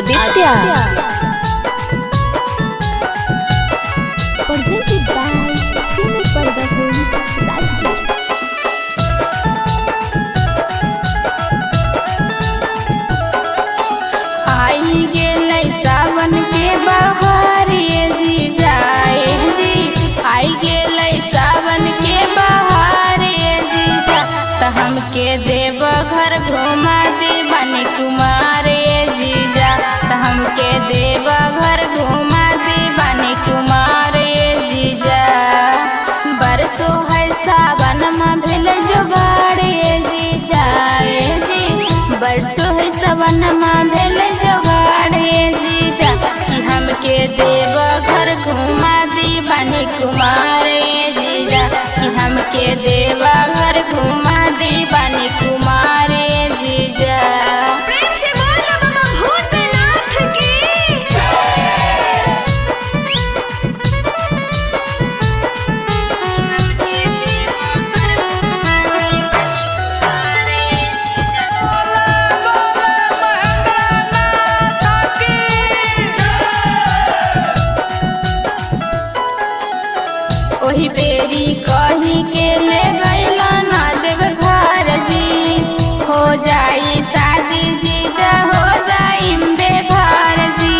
Aditya presented by Sumi Parda Films, Rajgir. आई गेलै सावन के बहार ये जी जाए जी, आई गेलै सावन के बहार ये जी जा, त हमके देव घर घुमा दे बनी कुमार ये जी जा, त हमके देव घर घुमा दे बनी कुमार ये जी जा। बरसो है सावन में भेल जोगाड़ ये जी जाए जी, बरसो है सावन में भेल जोगाड़ ये जी जा, कि हमके देव घर घुमा दी बनी कुमार ये जी जा, कि हमके देव घर घुमा दी बनी कुमार ये जी जा। प्रेम से बोलो बाबा भूतनाथ की। ओही बेरी कही के ले गैला ना देव घर जी, हो जाई शादी जी जा, हो जाई बेघर जी।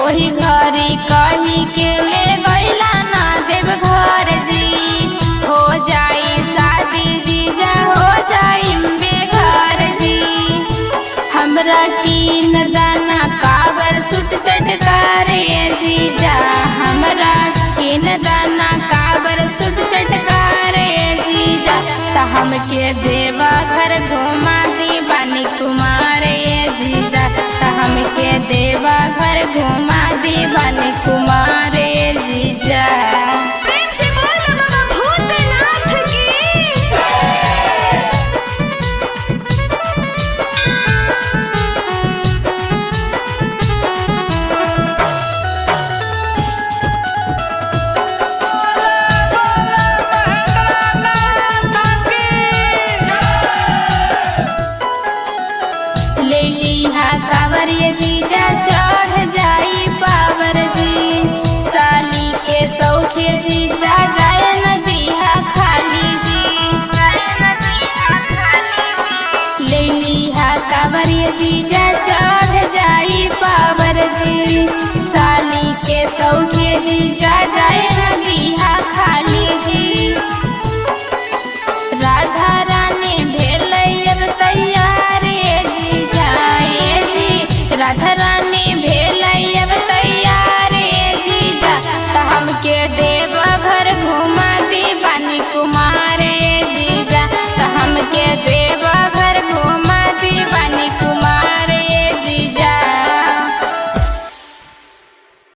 ओही घरी कही के ले गैला ना देव घर जी, हो जाई शादी जी जा, हो जाई बेघर जी। हमरा कीन दाना काबर सुट चटकार ये जी जा, हमरा कीन दाना काबर सुट चटकार ये जी जा, त हमके देवा घर घुमा दी बनी कुमार ये जी जा, त हमके देवा घर घुमा दी बनी कुमार ये जी जा। प्रेम से बोलो बाबा भूतनाथ की। ले लिहा कावर ये जीजा चढ़ जाई पावर जी, साली के सौखे जीजा जाय नदिया खाली जी, ले लिहा कावर ये जीजा चढ़ जाई पावर जी, साली के सौखे जीजा जाय नदिया